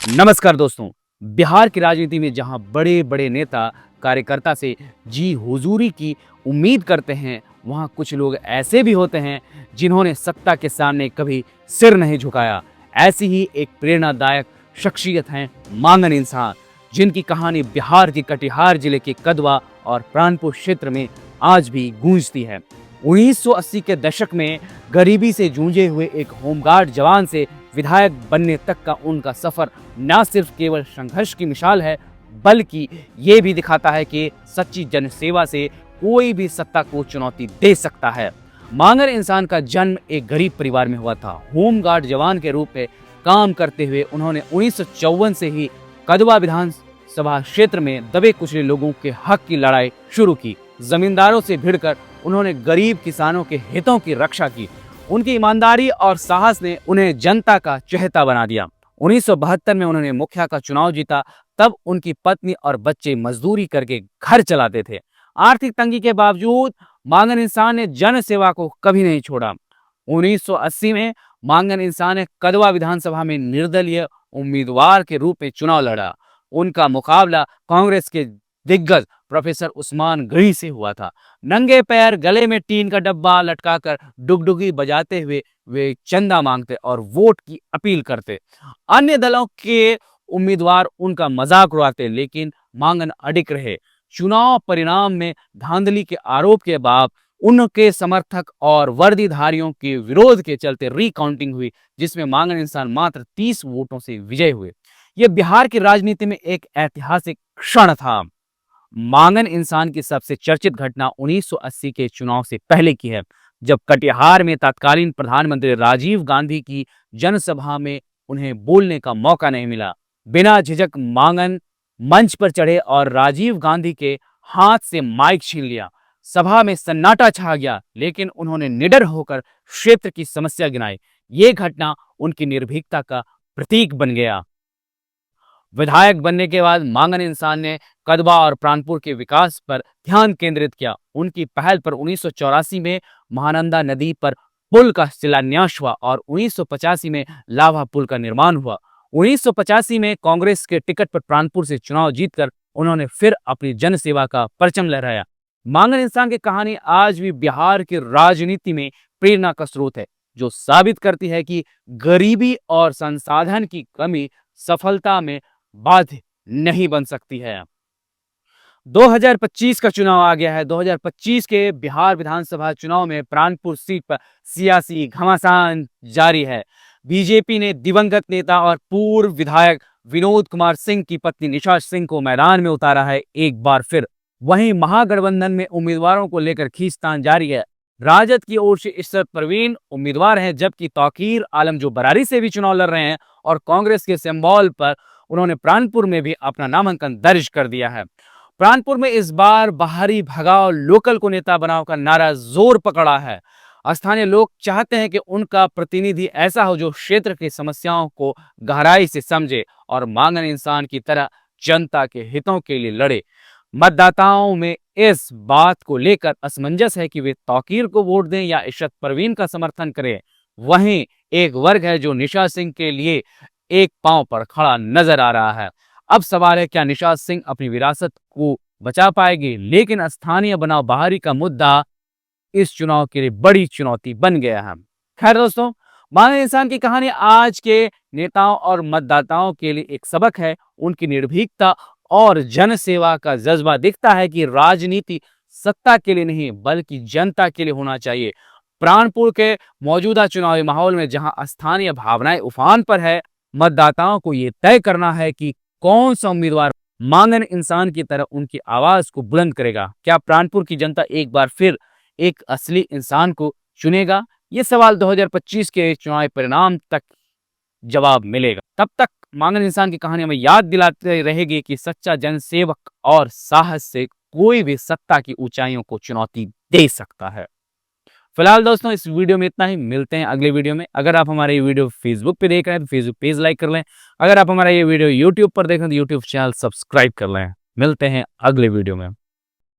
नमस्कार दोस्तों। बिहार की राजनीति में जहां बड़े बड़े नेता कार्यकर्ता से जी हुजूरी की उम्मीद करते हैं, वहां कुछ लोग ऐसे भी होते हैं जिन्होंने सत्ता के सामने कभी सिर नहीं झुकाया। ऐसी ही एक प्रेरणादायक शख्सियत हैं मांगन इंसान, जिनकी कहानी बिहार के कटिहार जिले के कदवा और प्राणपुर क्षेत्र में आज भी गूंजती है। 1980 के दशक में गरीबी से जूझे हुए एक होमगार्ड जवान से विधायक बनने तक का उनका सफर न सिर्फ केवल संघर्ष की मिसाल है, बल्कि ये भी दिखाता है कि सच्ची जनसेवा से कोई भी सत्ता को चुनौती दे सकता है। मांगन इंसान का जन्म एक गरीब परिवार में हुआ था। होमगार्ड जवान के रूप में काम करते हुए उन्होंने 1954 से ही कदवा विधानसभा क्षेत्र में दबे कुचले लोगों के हक की लड़ाई शुरू की। जमींदारों से भिड़कर उन्होंने गरीब किसानों के हितों की रक्षा की। उनकी ईमानदारी और साहस ने उन्हें जनता का चहेता बना दिया। 1972 में उन्होंने मुखिया का चुनाव जीता। तब उनकी पत्नी और बच्चे मजदूरी करके घर चलाते थे। आर्थिक तंगी के बावजूद मांगन इंसान ने जन सेवा को कभी नहीं छोड़ा। 1980 में मांगन इंसान ने कदवा विधानसभा में निर्दलीय उम्मीदवार के रूप में चुनाव लड़ा। उनका मुकाबला कांग्रेस के दिग्गज प्रोफेसर उस्मान गनी से हुआ था। नंगे पैर गले में टीन का डब्बा लटकाकर डुगडुगी बजाते हुए वे चंदा मांगते और वोट की अपील करते। अन्य दलों के उम्मीदवार उनका मजाक उड़ाते, लेकिन मांगन अडिग रहे। चुनाव परिणाम में धांधली के आरोप के बाद उनके समर्थक और वर्दीधारियों के विरोध के चलते रिकाउंटिंग हुई, जिसमें मांगन इंसान मात्र 30 वोटों से विजय हुए। यह बिहार की राजनीति में एक ऐतिहासिक क्षण था। मांगन इंसान की सबसे चर्चित घटना 1980 के चुनाव से पहले की है, जब कटिहार में तत्कालीन प्रधानमंत्री राजीव गांधी की जनसभा में उन्हें बोलने का मौका नहीं मिला। बिना झिझक मांगन मंच पर चढ़े और राजीव गांधी के हाथ से माइक छीन लिया। सभा में सन्नाटा छा गया, लेकिन उन्होंने निडर होकर क्षेत्र की समस्या गिनाई। ये घटना उनकी निर्भीकता का प्रतीक बन गया। विधायक बनने के बाद मांगन इंसान ने कदवा और प्राणपुर के विकास पर ध्यान केंद्रित किया। उनकी पहल पर 1984 में महानंदा नदी पर पुल का शिलान्यास हुआ और 1985 में लाभा पुल का निर्माण हुआ। 1985 में कांग्रेस के टिकट पर प्राणपुर से चुनाव जीतकर उन्होंने फिर अपनी जनसेवा का परचम लहराया। मांगन इंसान की कहानी आज भी बिहार की राजनीति में प्रेरणा का स्रोत है, जो साबित करती है कि गरीबी और संसाधन की कमी सफलता में बाध्य नहीं बन सकती है। 2025 का चुनाव आ गया है। 2025 के बिहार विधानसभा चुनाव में प्राणपुर सीट पर सियासी घमासान जारी है। बीजेपी ने दिवंगत नेता और पूर्व विधायक विनोद कुमार सिंह की पत्नी निशा सिंह को मैदान में उतारा है एक बार फिर। वहीं महागठबंधन में उम्मीदवारों को लेकर खींचतान जारी है। राजद की ओर से इशरत परवीन उम्मीदवार हैं, जबकि तौकीर आलम जो बरारी से भी चुनाव लड़ रहे हैं, और कांग्रेस के सिंबल पर उन्होंने प्राणपुर में भी अपना नामांकन दर्ज कर दिया है। प्राणपुर में इस बार बाहरी भगाओ लोकल को नेता बनाओ का नारा जोर पकड़ा है। स्थानीय लोग चाहते हैं कि उनका प्रतिनिधि ऐसा हो जो क्षेत्र की समस्याओं को गहराई से समझे और मांगन इंसान की तरह जनता के हितों के लिए लड़े। मतदाताओं में इस बात को लेकर असमंजस है कि वे तौकीर को वोट दें या इशरत परवीन का समर्थन करें। वहीं एक वर्ग है जो निशा सिंह के लिए एक पांव पर खड़ा नजर आ रहा है। अब सवाल है, क्या निशा सिंह अपनी विरासत को बचा पाएगी? लेकिन स्थानीय बनाम बाहरी का मुद्दा इस चुनाव के लिए बड़ी चुनौती बन गया है। खैर दोस्तों, मांगन इंसान की कहानी आज के नेताओं और मतदाताओं के लिए एक सबक है। उनकी निर्भीकता और जन सेवा का जज्बा दिखता है कि राजनीति सत्ता के लिए नहीं, बल्कि जनता के लिए होना चाहिए। प्राणपुर के मौजूदा चुनावी माहौल में जहां स्थानीय भावनाएं उफान पर है, मतदाताओं को यह तय करना है कि कौन सा उम्मीदवार मांगन इंसान की तरह उनकी आवाज को बुलंद करेगा। क्या प्राणपुर की जनता एक बार फिर एक असली इंसान को चुनेगा? ये सवाल 2025 के चुनावी परिणाम तक जवाब मिलेगा। तब तक मांगन इंसान की कहानी हमें याद दिलाते रहेगी कि सच्चा जनसेवक और साहस से कोई भी सत्ता की ऊंचाइयों को चुनौती दे सकता है। फिलहाल दोस्तों, इस वीडियो में इतना ही। मिलते हैं अगले वीडियो में। अगर आप हमारे ये वीडियो फेसबुक पे देख रहे हैं तो फेसबुक पेज लाइक कर लें। अगर आप हमारा ये वीडियो यूट्यूब पर देख रहे हैं तो यूट्यूब चैनल सब्सक्राइब कर लें। मिलते हैं अगले वीडियो में।